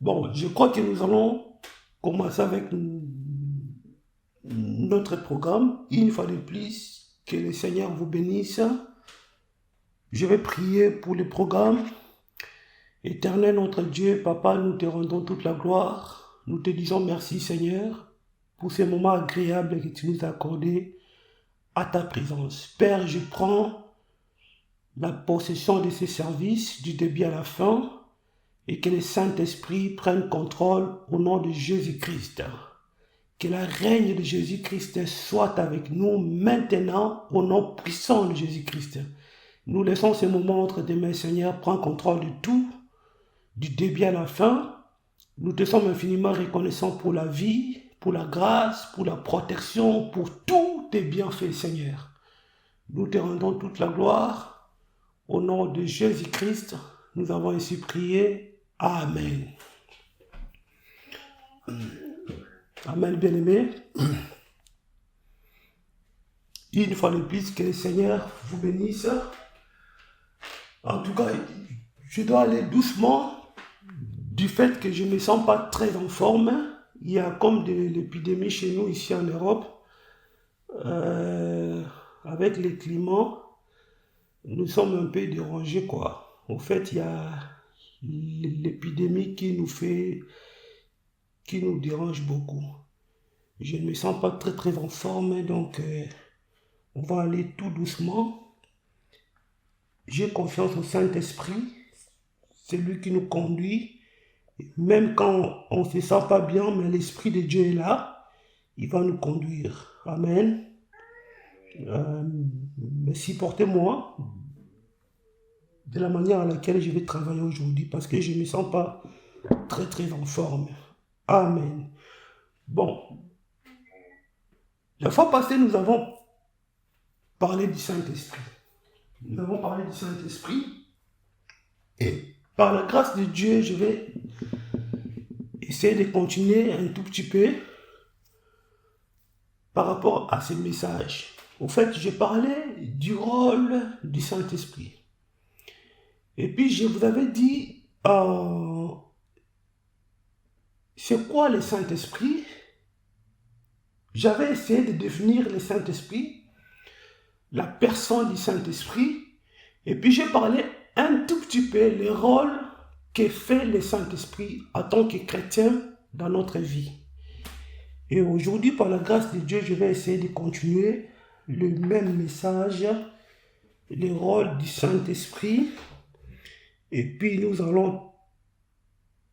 Bon, je crois que nous allons commencer avec notre programme. Une fois de plus, que le Seigneur vous bénisse. Je vais prier pour le programme. Éternel notre Dieu, Papa, nous te rendons toute la gloire. Nous te disons merci Seigneur pour ces moments agréables que tu nous as accordés à ta présence. Père, je prends la possession de ces services du début à la fin et que le Saint-Esprit prenne contrôle au nom de Jésus-Christ. Que la règne de Jésus-Christ soit avec nous maintenant au nom puissant de Jésus-Christ. Nous laissons ces moments entre tes mains, Seigneur. Prends contrôle de tout, du début à la fin. Nous te sommes infiniment reconnaissants pour la vie, pour la grâce, pour la protection, pour tous tes bienfaits, Seigneur. Nous te rendons toute la gloire. Au nom de Jésus-Christ, nous avons ainsi prié. Amen. Amen, bien-aimés. Une fois de plus, que le Seigneur vous bénisse. En tout cas, je dois aller doucement du fait que je ne me sens pas très en forme. Il y a comme de l'épidémie chez nous ici en Europe. Avec les climats, nous sommes un peu dérangés, quoi. En fait, il y a l'épidémie qui nous dérange beaucoup. Je ne me sens pas très en forme, donc on va aller tout doucement. J'ai confiance au Saint-Esprit, c'est lui qui nous conduit. Même quand on ne se sent pas bien, mais l'Esprit de Dieu est là, il va nous conduire. Amen. Mais supportez-moi de la manière à laquelle je vais travailler aujourd'hui, parce que je ne me sens pas très en forme. Amen. Bon, la fois passée, nous avons parlé du Saint-Esprit. Nous avons parlé du Saint-Esprit. Et par la grâce de Dieu, je vais essayer de continuer un tout petit peu par rapport à ce message. En fait, je parlais du rôle du Saint-Esprit. Et puis, je vous avais dit, c'est quoi le Saint-Esprit? J'avais essayé de définir le Saint-Esprit, la personne du Saint-Esprit, et puis j'ai parlé un tout petit peu le rôle que fait le Saint-Esprit en tant que chrétien dans notre vie. Et aujourd'hui, par la grâce de Dieu, je vais essayer de continuer le même message, le rôle du Saint-Esprit, et puis nous allons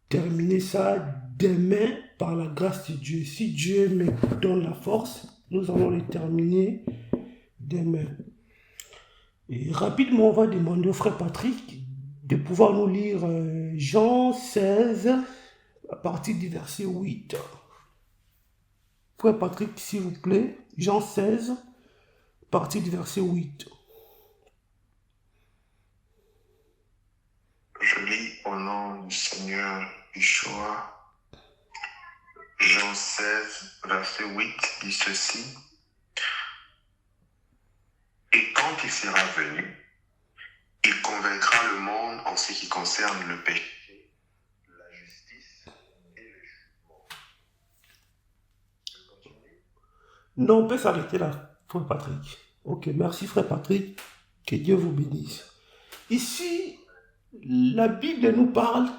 terminer ça demain par la grâce de Dieu. Si Dieu me donne la force, nous allons le terminer demain. Et rapidement, on va demander au frère Patrick de pouvoir nous lire Jean 16 à partir du verset 8. Frère Patrick, s'il vous plaît, Jean 16 à partir du verset 8. Je lis au nom du Seigneur Yeshua. Jean 16, verset 8 dit ceci. Et quand il sera venu, il convaincra le monde en ce qui concerne le péché, la justice et le jugement. Non, on peut s'arrêter là, frère Patrick. Ok, merci frère Patrick. Que Dieu vous bénisse. Ici, la Bible nous parle,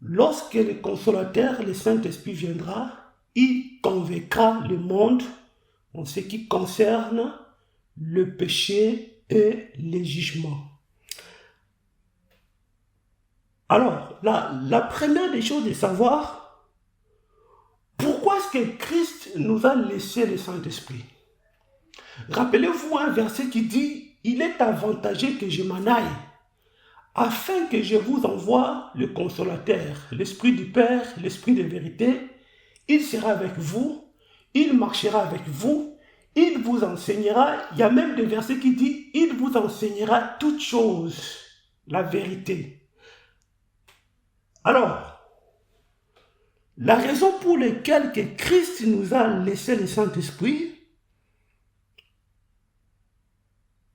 lorsque le consolateur, le Saint-Esprit viendra, il convaincra le monde en ce qui concerne le péché et les jugements. Alors, la première des choses est de savoir pourquoi est-ce que Christ nous a laissé le Saint-Esprit. Rappelez-vous un verset qui dit « Il est avantageux que je m'en aille, afin que je vous envoie le consolateur, l'Esprit du Père, l'Esprit de vérité. Il sera avec vous, il marchera avec vous, il vous enseignera. » Il y a même des versets qui disent « Il vous enseignera toutes choses, la vérité. » Alors, la raison pour laquelle que Christ nous a laissé le Saint-Esprit,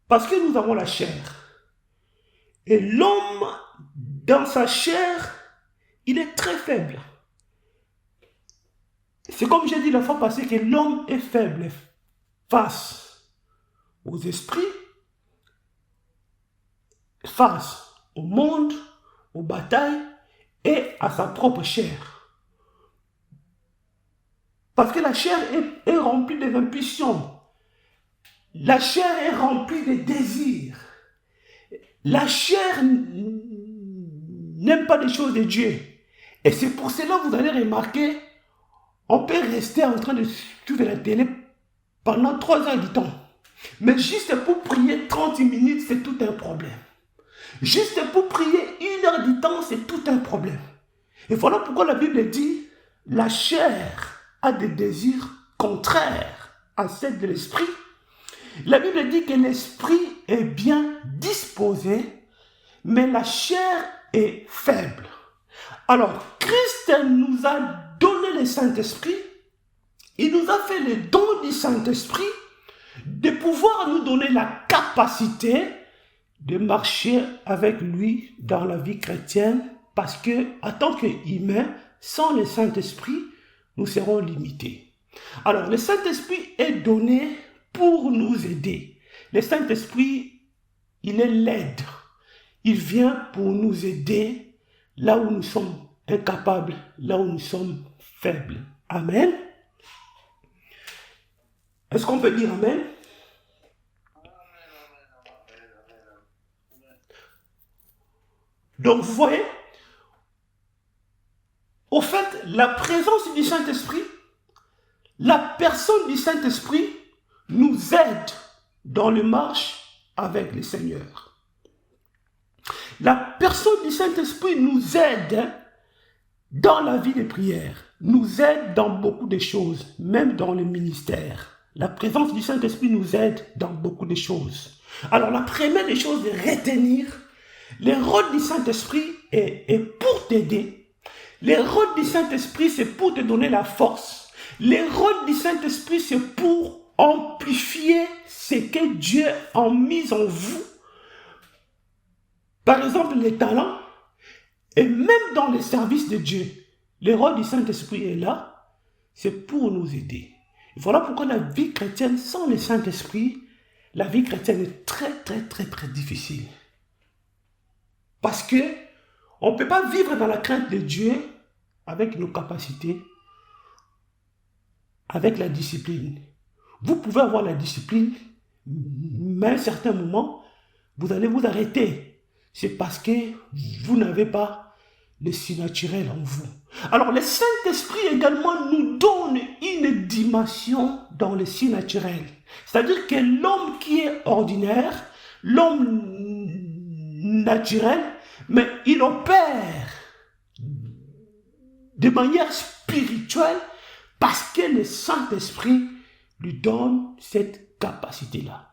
parce que nous avons la chair. Et l'homme, dans sa chair, il est très faible. C'est comme j'ai dit la fois passée que l'homme est faible face aux esprits, face au monde, aux batailles et à sa propre chair. Parce que la chair est remplie des impulsions. La chair est remplie de désirs. La chair n'aime pas les choses de Dieu. Et c'est pour cela que vous allez remarquer, on peut rester en train de suivre la télé pendant 3 heures du temps. Mais juste pour prier 30 minutes, c'est tout un problème. Juste pour prier 1 heure du temps, c'est tout un problème. Et voilà pourquoi la Bible dit, la chair a des désirs contraires à celle de l'esprit. La Bible dit que l'esprit est bien disposé, mais la chair est faible. Alors, Christ nous a donné le Saint-Esprit, il nous a fait le don du Saint-Esprit, de pouvoir nous donner la capacité de marcher avec lui dans la vie chrétienne, parce que, en tant qu'humains, sans le Saint-Esprit, nous serons limités. Alors, le Saint-Esprit est donné pour nous aider. Le Saint-Esprit, il est l'aide. Il vient pour nous aider là où nous sommes incapables, là où nous sommes faibles. Amen. Est-ce qu'on peut dire Amen? Donc, vous voyez, au fait, la présence du Saint-Esprit, la personne du Saint-Esprit nous aide dans le marche avec le Seigneur. La personne du Saint-Esprit nous aide dans la vie de prière, nous aide dans beaucoup de choses, même dans le ministère. La présence du Saint-Esprit nous aide dans beaucoup de choses. Alors, la première des choses de retenir, le rôle du Saint-Esprit est pour t'aider. Le rôle du Saint-Esprit, c'est pour te donner la force. Le rôle du Saint-Esprit, c'est pour amplifier ce que Dieu a mis en vous. Par exemple, les talents, et même dans les services de Dieu, le rôle du Saint-Esprit est là, c'est pour nous aider. Voilà pourquoi la vie chrétienne sans le Saint-Esprit, la vie chrétienne est très, très, très, très difficile. Parce que on ne peut pas vivre dans la crainte de Dieu avec nos capacités, avec la discipline. Vous pouvez avoir la discipline, mais à un certain moment, vous allez vous arrêter. C'est parce que vous n'avez pas le surnaturel en vous. Alors, le Saint-Esprit également nous donne une dimension dans le surnaturel. C'est-à-dire que l'homme qui est ordinaire, l'homme naturel, mais il opère de manière spirituelle parce que le Saint-Esprit lui donne cette capacité-là.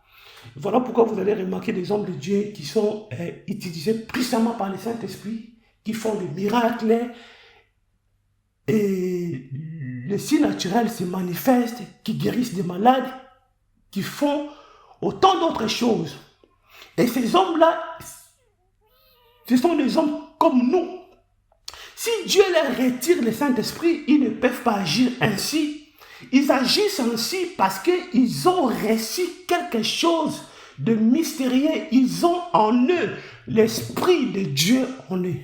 Voilà pourquoi vous allez remarquer des hommes de Dieu qui sont utilisés puissamment par le Saint-Esprit, qui font des miracles et le surnaturel se manifeste, qui guérissent des malades, qui font autant d'autres choses. Et ces hommes-là, ce sont des hommes comme nous. Si Dieu leur retire le Saint-Esprit, ils ne peuvent pas agir ainsi. Ils agissent ainsi parce qu'ils ont reçu quelque chose de mystérieux. Ils ont en eux l'Esprit de Dieu en eux.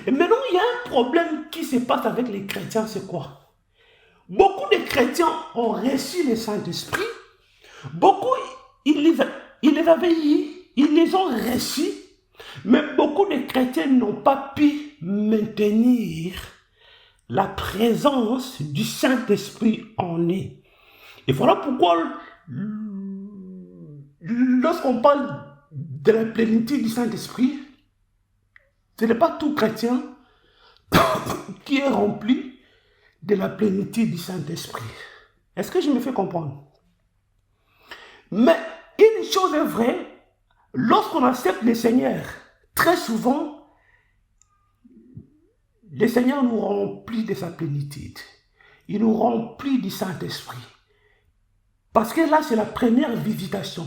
Et maintenant, il y a un problème qui se passe avec les chrétiens, c'est quoi? Beaucoup de chrétiens ont reçu le Saint-Esprit. Beaucoup, ils les ont reçus. Mais beaucoup de chrétiens n'ont pas pu maintenir la présence du Saint-Esprit en eux. Et voilà pourquoi, lorsqu'on parle de la plénitude du Saint-Esprit, ce n'est pas tout chrétien qui est rempli de la plénitude du Saint-Esprit. Est-ce que je me fais comprendre? Mais une chose est vraie, lorsqu'on accepte le Seigneur, très souvent, le Seigneur nous remplit de sa plénitude. Il nous remplit du Saint-Esprit. Parce que là, c'est la première visitation.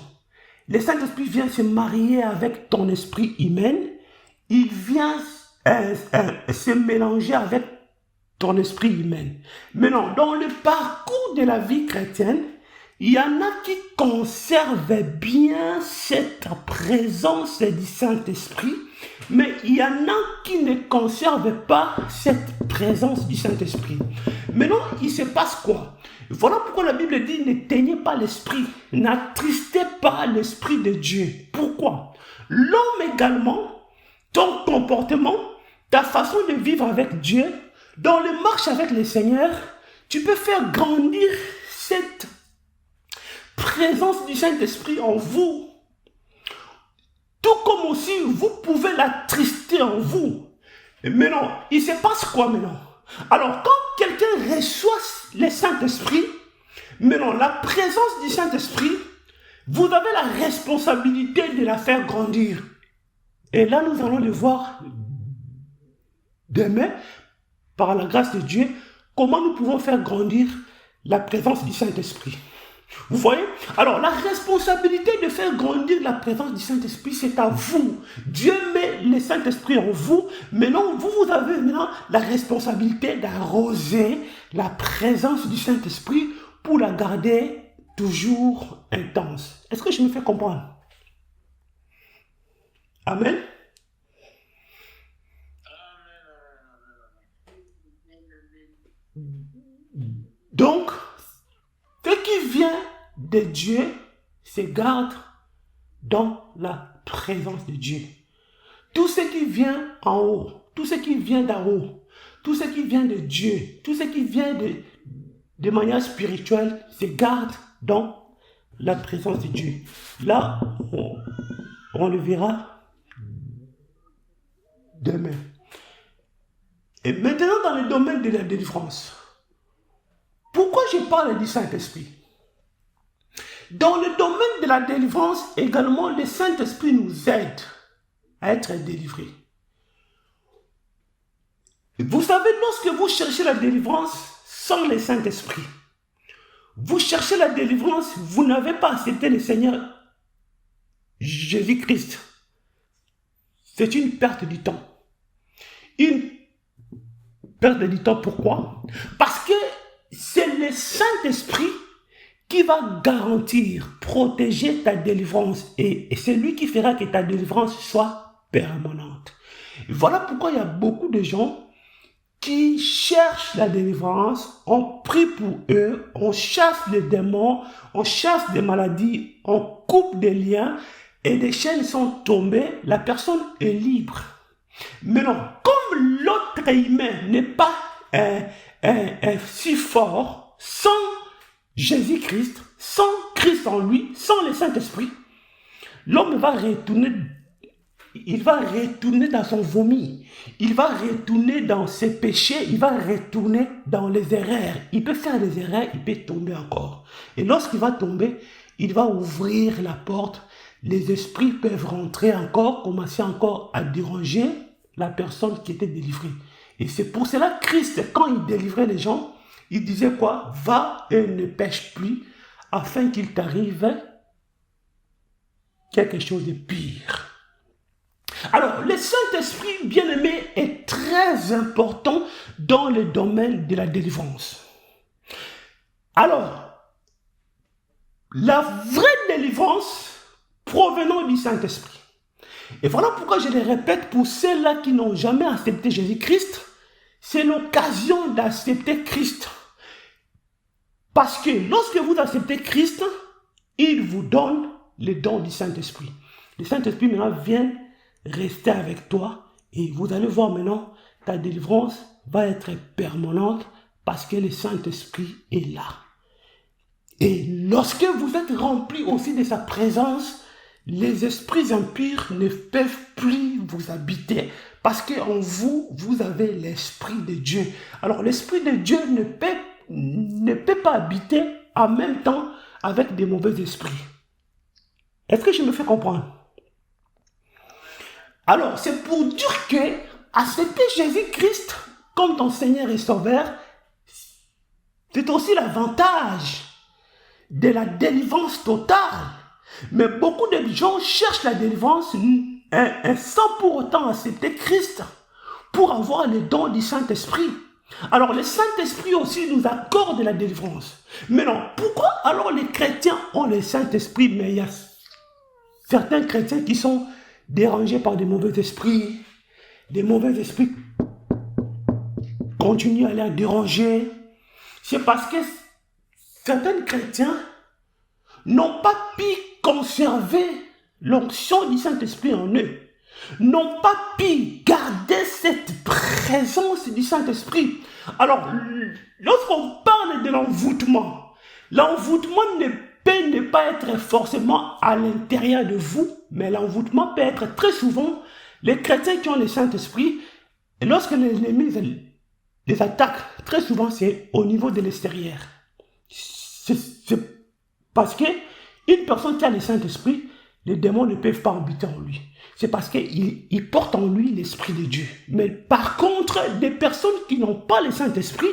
Le Saint-Esprit vient se marier avec ton esprit humain. Il vient se mélanger avec ton esprit humain. Maintenant, dans le parcours de la vie chrétienne, il y en a qui conservent bien cette présence du Saint-Esprit, mais il y en a qui ne conservent pas cette présence du Saint-Esprit. Maintenant, il se passe quoi? Voilà pourquoi la Bible dit: n'éteignez pas l'esprit, n'attristez pas l'esprit de Dieu. Pourquoi? L'homme également, ton comportement, ta façon de vivre avec Dieu, dans le marche avec le Seigneur, tu peux faire grandir cette présence du Saint-Esprit en vous. Tout comme aussi vous pouvez l'attrister en vous. Et maintenant, il se passe quoi maintenant? Alors, quand quelqu'un reçoit le Saint-Esprit, maintenant, la présence du Saint-Esprit, vous avez la responsabilité de la faire grandir. Et là, nous allons le voir demain, par la grâce de Dieu, comment nous pouvons faire grandir la présence du Saint-Esprit. Vous voyez? Alors, la responsabilité de faire grandir la présence du Saint-Esprit, c'est à vous. Dieu met le Saint-Esprit en vous. Maintenant, vous avez maintenant la responsabilité d'arroser la présence du Saint-Esprit pour la garder toujours intense. Est-ce que je me fais comprendre? Amen. Donc, ce qui vient de Dieu se garde dans la présence de Dieu. Tout ce qui vient en haut, tout ce qui vient d'en haut, tout ce qui vient de Dieu, tout ce qui vient de manière spirituelle se garde dans la présence de Dieu. Là, on le verra demain. Et maintenant, dans le domaine de la délivrance, pourquoi je parle du Saint-Esprit? Dans le domaine de la délivrance, également, le Saint-Esprit nous aide à être délivrés. Vous savez, lorsque vous cherchez la délivrance sans le Saint-Esprit, vous cherchez la délivrance, vous n'avez pas accepté le Seigneur Jésus-Christ. C'est une perte du temps. Une perte du temps, pourquoi? Parce que c'est le Saint-Esprit qui va garantir, protéger ta délivrance. Et c'est lui qui fera que ta délivrance soit permanente. Et voilà pourquoi il y a beaucoup de gens qui cherchent la délivrance, on prie pour eux, on chasse les démons, on chasse des maladies, on coupe des liens et des chaînes sont tombées, la personne est libre. Mais non, comme l'autre humain n'est pas si fort, sans Jésus-Christ, sans Christ en lui, sans le Saint-Esprit, l'homme va retourner, il va retourner dans son vomi, il va retourner dans ses péchés, il va retourner dans les erreurs. Il peut faire des erreurs, il peut tomber encore. Et lorsqu'il va tomber, il va ouvrir la porte, les esprits peuvent rentrer encore, commencer encore à déranger la personne qui était délivrée. Et c'est pour cela que Christ, quand il délivrait les gens, il disait quoi? Va et ne pêche plus, afin qu'il t'arrive quelque chose de pire. Alors, le Saint-Esprit, bien-aimé, est très important dans le domaine de la délivrance. Alors, la vraie délivrance provenant du Saint-Esprit. Et voilà pourquoi je le répète, pour ceux-là qui n'ont jamais accepté Jésus-Christ, c'est l'occasion d'accepter Christ. Parce que lorsque vous acceptez Christ, il vous donne le don du Saint-Esprit. Le Saint-Esprit maintenant vient rester avec toi et vous allez voir maintenant, ta délivrance va être permanente parce que le Saint-Esprit est là. Et lorsque vous êtes rempli aussi de sa présence, les esprits impurs ne peuvent plus vous habiter parce qu'en vous, vous avez l'Esprit de Dieu. Alors l'Esprit de Dieu ne peut pas habiter en même temps avec des mauvais esprits. Est-ce que je me fais comprendre? Alors, c'est pour dire que accepter Jésus-Christ comme ton Seigneur et Sauveur, c'est aussi l'avantage de la délivrance totale. Mais beaucoup de gens cherchent la délivrance sans pour autant accepter Christ. avoir les dons du Saint-Esprit. Alors, le Saint-Esprit aussi nous accorde la délivrance. Mais non, pourquoi alors les chrétiens ont le Saint-Esprit, mais il y a certains chrétiens qui sont dérangés par des mauvais esprits. Des mauvais esprits continuent à les déranger. C'est parce que certains chrétiens n'ont pas pu conserver l'onction du Saint-Esprit en eux, n'ont pas pu garder cette présence du Saint-Esprit. Alors, lorsqu'on parle de l'envoûtement, l'envoûtement ne peut ne pas être forcément à l'intérieur de vous, mais l'envoûtement peut être très souvent les chrétiens qui ont le Saint-Esprit, et lorsque l'ennemi les attaque, très souvent c'est au niveau de l'extérieur. C'est parce que une personne qui a le Saint-Esprit, les démons ne peuvent pas habiter en lui. C'est parce qu'il porte en lui l'Esprit de Dieu. Mais par contre, des personnes qui n'ont pas le Saint-Esprit,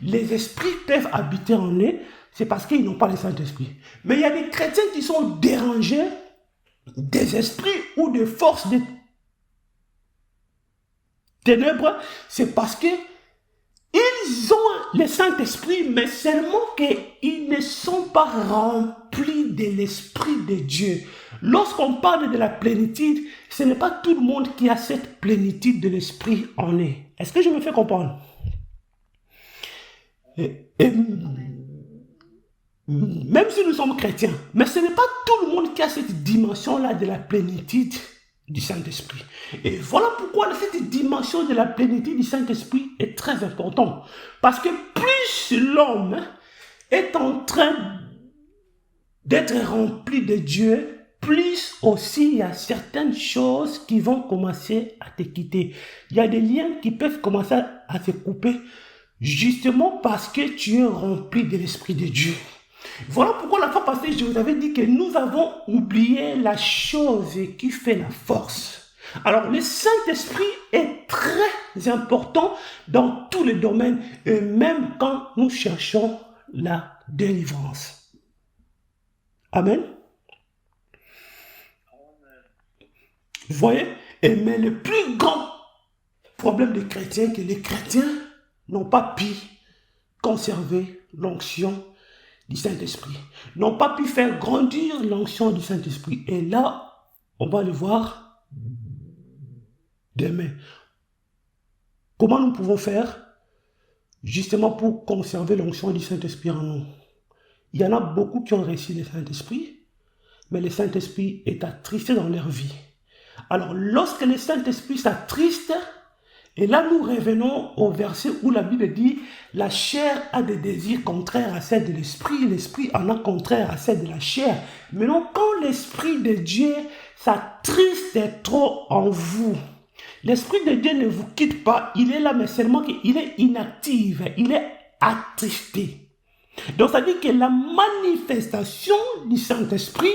les esprits peuvent habiter en eux, c'est parce qu'ils n'ont pas le Saint-Esprit. Mais il y a des chrétiens qui sont dérangés des esprits ou des forces des ténèbres, c'est parce que ils ont le Saint-Esprit, mais seulement qu'ils ne sont pas remplis de l'Esprit de Dieu. Lorsqu'on parle de la plénitude, ce n'est pas tout le monde qui a cette plénitude de l'Esprit en eux. Est-ce que je me fais comprendre? Même si nous sommes chrétiens, mais ce n'est pas tout le monde qui a cette dimension-là de la plénitude du Saint-Esprit. Et voilà pourquoi cette dimension de la plénitude du Saint-Esprit est très importante. Parce que plus l'homme est en train d'être rempli de Dieu, plus aussi il y a certaines choses qui vont commencer à te quitter. Il y a des liens qui peuvent commencer à se couper justement parce que tu es rempli de l'Esprit de Dieu. Voilà pourquoi la fois passée, je vous avais dit que nous avons oublié la chose qui fait la force. Alors, le Saint-Esprit est très important dans tous les domaines, et même quand nous cherchons la délivrance. Amen. Vous voyez? Mais le plus grand problème des chrétiens, c'est que les chrétiens n'ont pas pu conserver l'onction du Saint-Esprit, n'ont pas pu faire grandir l'onction du Saint-Esprit. Et là, on va le voir demain. Comment nous pouvons faire justement pour conserver l'onction du Saint-Esprit en nous? Il y en a beaucoup qui ont reçu le Saint-Esprit, mais le Saint-Esprit est attristé dans leur vie. Alors, lorsque le Saint-Esprit s'attriste, et là, nous revenons au verset où la Bible dit « La chair a des désirs contraires à celles de l'esprit, l'esprit en a contraire à celles de la chair. » Maintenant, quand l'Esprit de Dieu s'attriste trop en vous, l'Esprit de Dieu ne vous quitte pas, il est là, mais seulement qu'il est inactif, il est attristé. Donc, ça dit que la manifestation du Saint-Esprit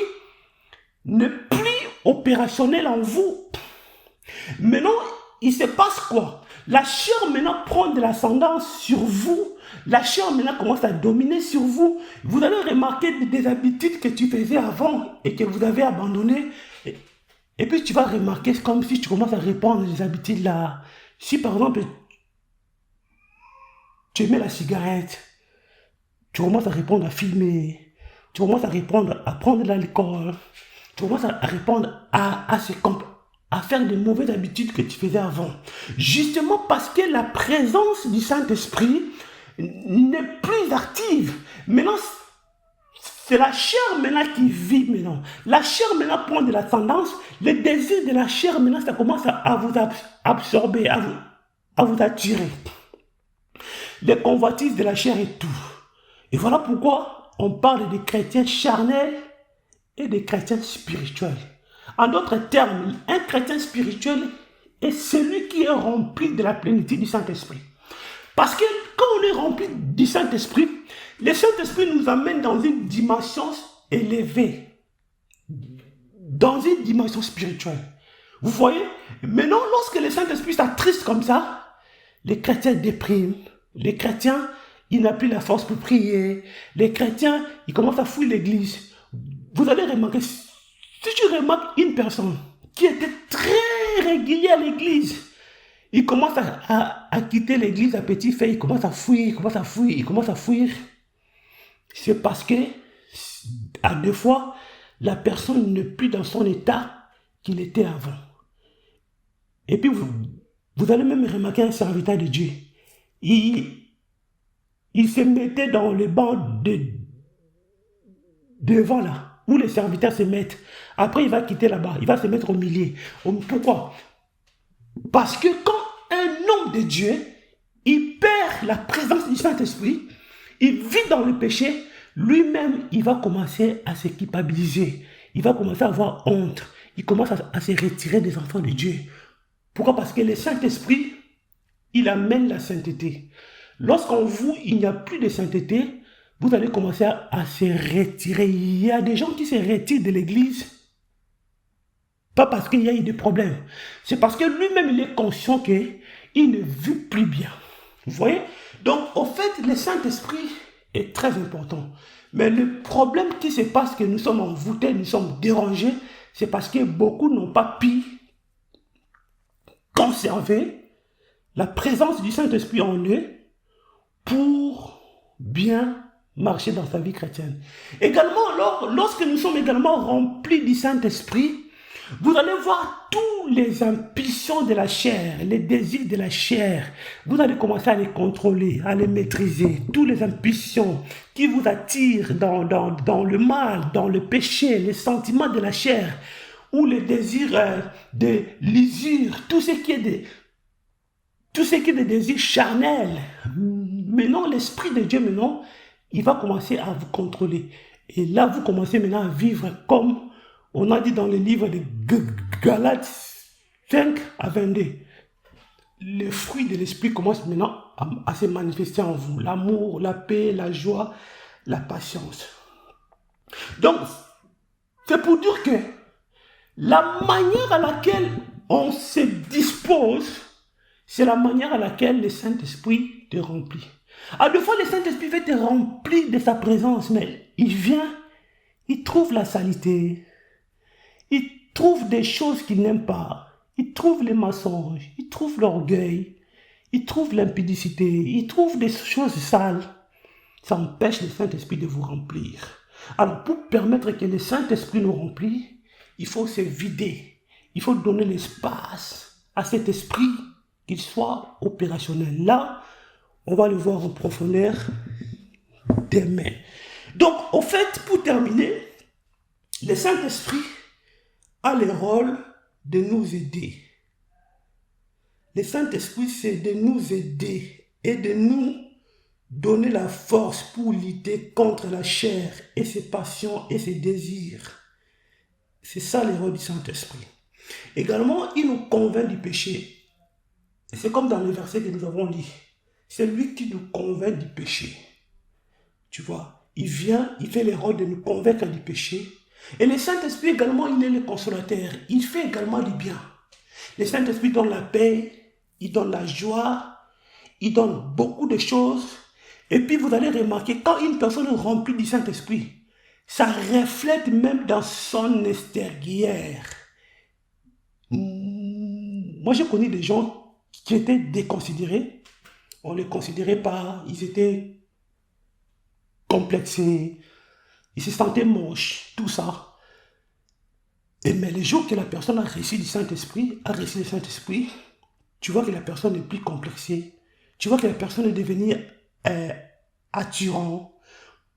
n'est plus opérationnelle en vous. Maintenant, il se passe quoi? La chair maintenant prend de l'ascendance sur vous. La chair maintenant commence à dominer sur vous. Vous allez remarquer des habitudes que tu faisais avant et que vous avez abandonnées. Et puis tu vas remarquer, c'est comme si tu commences à répandre les habitudes là. Si par exemple, tu aimais la cigarette, tu commences à répondre à fumer, tu commences à répondre à prendre de l'alcool, tu commences à répondre à faire des mauvaises habitudes que tu faisais avant. Justement parce que la présence du Saint-Esprit n'est plus active. Maintenant, c'est la chair maintenant qui vit maintenant. La chair maintenant prend de l'ascendance. Le désir de la chair maintenant, ça commence à vous absorber, à vous attirer. Les convoitises de la chair et tout. Et voilà pourquoi on parle des chrétiens charnels et des chrétiens spirituels. En d'autres termes, un chrétien spirituel est celui qui est rempli de la plénitude du Saint-Esprit. Parce que quand on est rempli du Saint-Esprit, le Saint-Esprit nous amène dans une dimension élevée, dans une dimension spirituelle. Vous voyez? Maintenant, lorsque le Saint-Esprit s'attriste comme ça, les chrétiens dépriment, les chrétiens, ils n'ont plus la force pour prier, les chrétiens, ils commencent à fuir l'église. Vous allez remarquer, si tu remarques une personne qui était très régulière à l'église, il commence à quitter l'église à petit feu, il commence à fuir, il commence à fuir. C'est parce que, à deux fois, la personne n'est plus dans son état qu'il était avant. Et puis, vous allez même remarquer un serviteur de Dieu. Il se mettait dans le banc devant là, où les serviteurs se mettent. Après, il va quitter là-bas, il va se mettre au milieu. Pourquoi? Parce que quand un homme de Dieu, il perd la présence du Saint-Esprit, il vit dans le péché, lui-même, il va commencer à se culpabiliser. Il va commencer à avoir honte. Il commence à se retirer des enfants de Dieu. Pourquoi? Parce que le Saint-Esprit, il amène la sainteté. Lorsqu'en vous, il n'y a plus de sainteté, vous allez commencer à se retirer. Il y a des gens qui se retirent de l'église, pas parce qu'il y a eu des problèmes. C'est parce que lui-même, il est conscient qu'il ne vit plus bien. Vous voyez? Donc, au fait, le Saint-Esprit est très important. Mais le problème qui se passe, que nous sommes envoûtés, nous sommes dérangés, c'est parce que beaucoup n'ont pas pu conserver la présence du Saint-Esprit en eux pour bien marcher dans sa vie chrétienne. Également, alors, lorsque nous sommes également remplis du Saint-Esprit, vous allez voir tous les impulsions de la chair, les désirs de la chair. Vous allez commencer à les contrôler, à les maîtriser. Tous les impulsions qui vous attirent dans le mal, dans le péché, les sentiments de la chair, ou les désirs de l'usure, tout ce qui est des désirs charnels. Maintenant, l'Esprit de Dieu, maintenant, il va commencer à vous contrôler. Et là, vous commencez maintenant à vivre comme on a dit dans le livre de Galates 5 à 22. Le fruit de l'Esprit commence maintenant à se manifester en vous. L'amour, la paix, la joie, la patience. Donc, c'est pour dire que la manière à laquelle on se dispose, c'est la manière à laquelle le Saint-Esprit te remplit. À deux fois, le Saint-Esprit veut te remplir de sa présence, mais il vient, il trouve la saleté, il trouve des choses qu'il n'aime pas, il trouve les mensonges, il trouve l'orgueil, il trouve l'impudicité, il trouve des choses sales. Ça empêche le Saint-Esprit de vous remplir. Alors, pour permettre que le Saint-Esprit nous remplisse, il faut se vider. Il faut donner l'espace à cet esprit qu'il soit opérationnel. Là, on va le voir en profondeur demain. Donc, au fait, pour terminer, le Saint-Esprit a le rôle de nous aider. Le Saint-Esprit, c'est de nous aider et de nous donner la force pour lutter contre la chair et ses passions et ses désirs. C'est ça le rôle du Saint-Esprit. Également, il nous convainc du péché. Et c'est comme dans le verset que nous avons lu. C'est lui qui nous convainc du péché. Tu vois, il vient, il fait le rôle de nous convaincre du péché. Et le Saint-Esprit également, il est le consolateur. Il fait également du bien. Le Saint-Esprit donne la paix, il donne la joie, il donne beaucoup de choses. Et puis vous allez remarquer, quand une personne est remplie du Saint-Esprit, ça reflète même dans son extérieur. Moi, j'ai connu des gens qui étaient déconsidérés. On ne les considérait pas, ils étaient complexés, ils se sentaient moches, tout ça. Mais le jour que la personne a reçu le Saint-Esprit, tu vois que la personne n'est plus complexée. Tu vois que la personne est devenue attirante.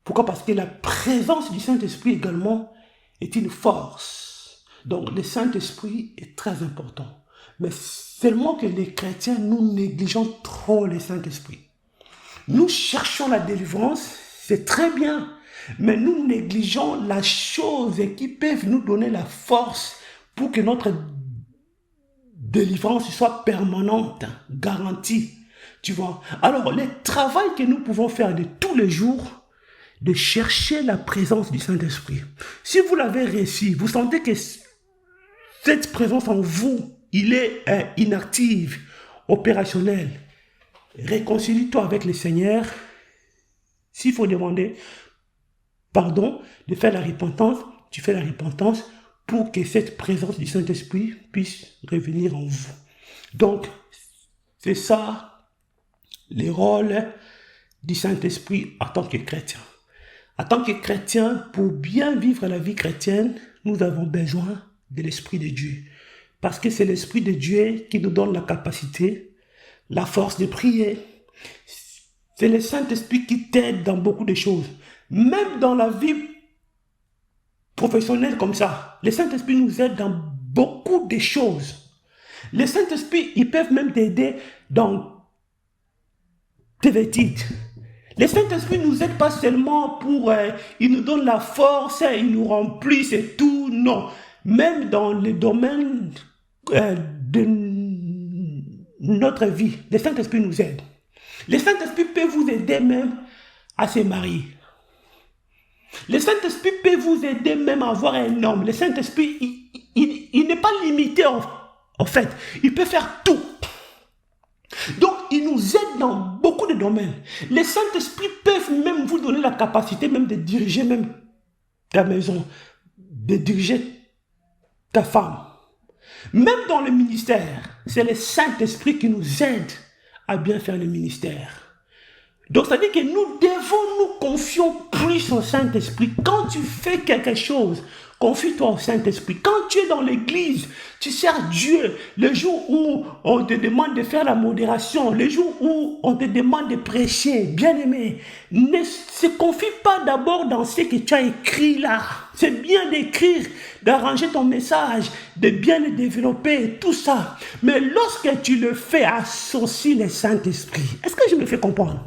Pourquoi? Parce que la présence du Saint-Esprit également est une force. Donc le Saint-Esprit est très important. Mais seulement que les chrétiens, nous négligeons trop le Saint-Esprit. Nous cherchons la délivrance, c'est très bien. Mais nous négligeons la chose qui peut nous donner la force pour que notre délivrance soit permanente, garantie. Tu vois? Alors, le travail que nous pouvons faire de tous les jours, de chercher la présence du Saint-Esprit. Si vous l'avez reçu, vous sentez que cette présence en vous, il est inactive, opérationnelle. Réconcilie-toi avec le Seigneur. S'il faut demander pardon, de faire la repentance, tu fais la repentance pour que cette présence du Saint-Esprit puisse revenir en vous. Donc, C'est ça, les rôles du Saint-Esprit en tant que chrétien. En tant que chrétien, pour bien vivre la vie chrétienne, nous avons besoin de l'Esprit de Dieu. Parce que c'est l'Esprit de Dieu qui nous donne la capacité, la force de prier. C'est le Saint-Esprit qui t'aide dans beaucoup de choses. Même dans la vie professionnelle comme ça, le Saint-Esprit nous aide dans beaucoup de choses. Les Saint-Esprit, ils peuvent même t'aider dans tes études. Les Saint-Esprit nous aident pas seulement pour... ils nous donnent la force, ils nous remplissent et tout, non. Même dans les domaines de notre vie, les Saint-Esprit nous aident. Les Saint-Esprit peuvent vous aider même à se marier. Le Saint-Esprit peut vous aider même à avoir un homme. Le Saint-Esprit, il n'est pas limité en fait. Il peut faire tout. Donc, il nous aide dans beaucoup de domaines. Les Saint-Esprit peuvent même vous donner la capacité même de diriger même ta maison, de diriger ta femme. Même dans le ministère, c'est le Saint-Esprit qui nous aide à bien faire le ministère. Donc, ça veut dire que nous devons nous confier plus au Saint-Esprit. Quand tu fais quelque chose, confie-toi au Saint-Esprit. Quand tu es dans l'église, tu sers Dieu. Le jour où on te demande de faire la modération, le jour où on te demande de prêcher, bien-aimé, ne se confie pas d'abord dans ce que tu as écrit là. C'est bien d'écrire, d'arranger ton message, de bien le développer, tout ça. Mais lorsque tu le fais, associe le Saint-Esprit. Est-ce que je me fais comprendre?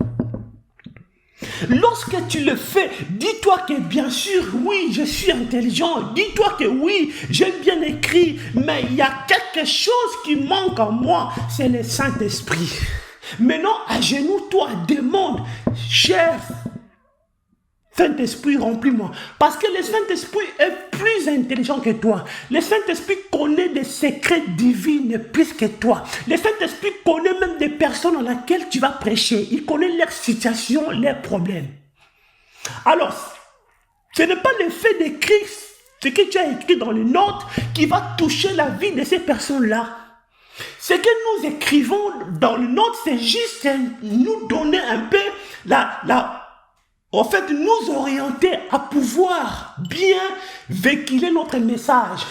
Lorsque tu le fais, dis-toi que bien sûr, oui, je suis intelligent. Dis-toi que oui, j'ai bien écrit, mais il y a quelque chose qui manque en moi, c'est le Saint-Esprit. Maintenant, agenouille-toi, demande, cher Saint-Esprit, remplis-moi. Parce que le Saint-Esprit est plus intelligent que toi. Le Saint-Esprit connaît des secrets divins plus que toi. Le Saint-Esprit connaît même des personnes dans lesquelles tu vas prêcher. Il connaît leur situation, leurs problèmes. Alors, ce n'est pas le fait d'écrire ce que tu as écrit dans les notes qui va toucher la vie de ces personnes-là. Ce que nous écrivons dans les notes, c'est juste nous donner un peu en fait, nous orienter à pouvoir bien véhiculer notre message.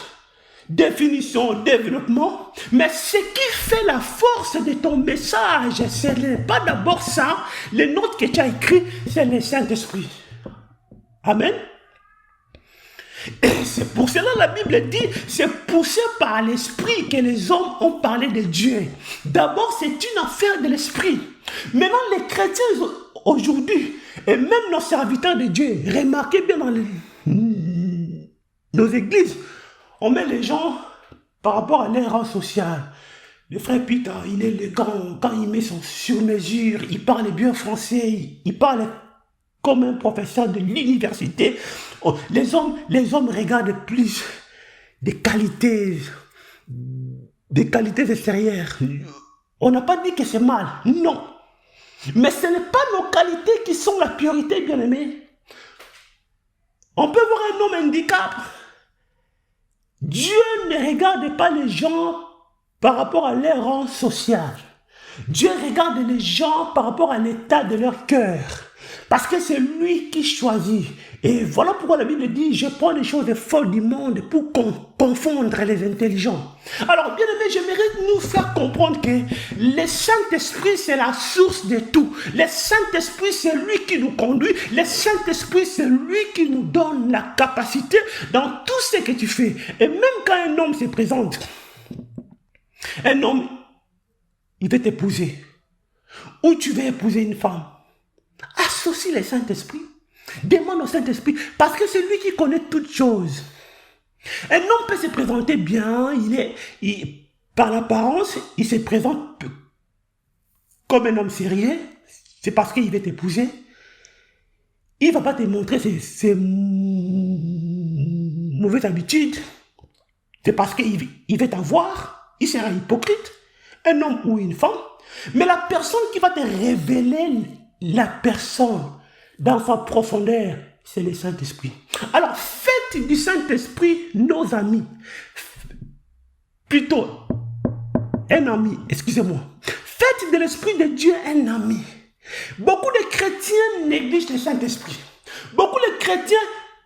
Définition, développement. Mais ce qui fait la force de ton message, ce n'est pas d'abord ça. Les notes que tu as écrites, c'est le Saint-Esprit. Amen. Et c'est pour cela la Bible dit, c'est poussé par l'Esprit que les hommes ont parlé de Dieu. D'abord, c'est une affaire de l'Esprit. Maintenant, les chrétiens aujourd'hui, et même nos serviteurs de Dieu, remarquez bien dans nos églises, on met les gens par rapport à leur rang social. Le frère Peter, il est élégant, quand il met son sur-mesure, il parle bien français, il parle comme un professeur de l'université. Les hommes regardent plus des qualités extérieures. On n'a pas dit que c'est mal, non. Mais ce n'est pas nos qualités qui sont la priorité, bien-aimés. On peut voir un homme handicap. Dieu ne regarde pas les gens par rapport à leur rang social. Dieu regarde les gens par rapport à l'état de leur cœur. Parce que c'est lui qui choisit. Et voilà pourquoi la Bible dit, je prends les choses folles du monde pour confondre les intelligents. Alors, bien aimé, j'aimerais nous faire comprendre que le Saint-Esprit, c'est la source de tout. Le Saint-Esprit, c'est lui qui nous conduit. Le Saint-Esprit, c'est lui qui nous donne la capacité dans tout ce que tu fais. Et même quand un homme se présente, un homme, il veut t'épouser. Ou tu veux épouser une femme. Associe le Saint-Esprit. Demande au Saint-Esprit. Parce que c'est lui qui connaît toutes choses. Un homme peut se présenter bien. Par l'apparence, il se présente comme un homme sérieux. C'est parce qu'il veut t'épouser. Il ne va pas te montrer ses mauvaises habitudes. C'est parce qu'il veut t'avoir. Il sera hypocrite. Un homme ou une femme. Mais la personne qui va te révéler la personne dans sa profondeur, c'est le Saint-Esprit. Alors, faites du Saint-Esprit nos amis. Plutôt, un ami, excusez-moi. Faites de l'Esprit de Dieu un ami. Beaucoup de chrétiens négligent le Saint-Esprit. Beaucoup de chrétiens,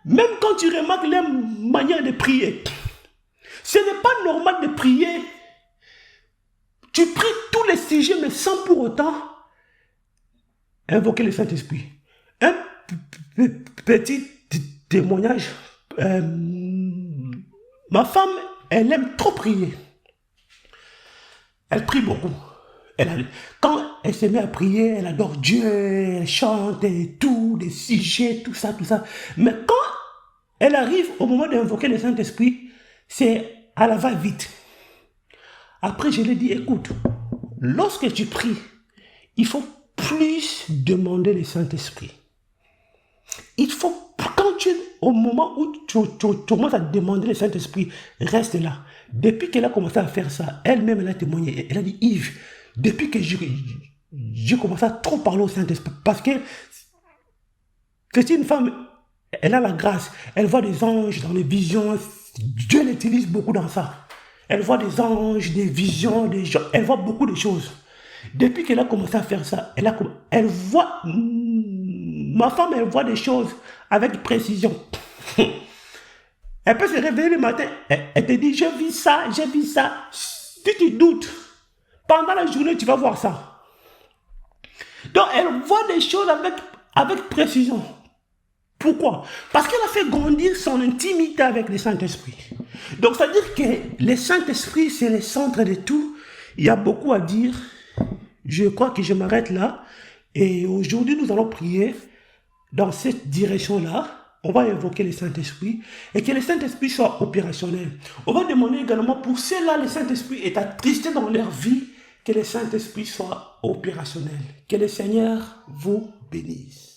même quand tu remarques leur manière de prier, ce n'est pas normal de prier. Tu pries tous les sujets, mais sans pour autant invoquer le Saint-Esprit. Un petit témoignage. Ma femme, elle aime trop prier. Elle prie beaucoup. Quand elle se met à prier, elle adore Dieu, elle chante et tout, des sujets, tout ça. Mais quand elle arrive au moment d'invoquer le Saint-Esprit, c'est à la va-vite. Après, je lui ai dit, écoute, lorsque tu pries, il faut plus demander le Saint-Esprit. Il faut, au moment où tu commences à demander le Saint-Esprit, reste là. Depuis qu'elle a commencé à faire ça, elle-même, elle a témoigné. Elle a dit, Yves, depuis que j'ai commencé à trop parler au Saint-Esprit, parce que c'est une femme, elle a la grâce, elle voit des anges dans les visions, Dieu l'utilise beaucoup dans ça. Elle voit des anges, des visions, elle voit beaucoup de choses. Depuis qu'elle a commencé à faire ça, elle voit, ma femme, elle voit des choses avec précision. Elle peut se réveiller le matin, elle te dit, j'ai vu ça. Si tu doutes, pendant la journée, tu vas voir ça. Donc, elle voit des choses avec précision. Pourquoi? Parce qu'elle a fait grandir son intimité avec le Saint-Esprit. Donc, ça veut dire que le Saint-Esprit, c'est le centre de tout. Il y a beaucoup à dire. Je crois que je m'arrête là. Et aujourd'hui, nous allons prier dans cette direction-là. On va évoquer le Saint-Esprit et que le Saint-Esprit soit opérationnel. On va demander également pour ceux-là, le Saint-Esprit est attristé dans leur vie, que le Saint-Esprit soit opérationnel. Que le Seigneur vous bénisse.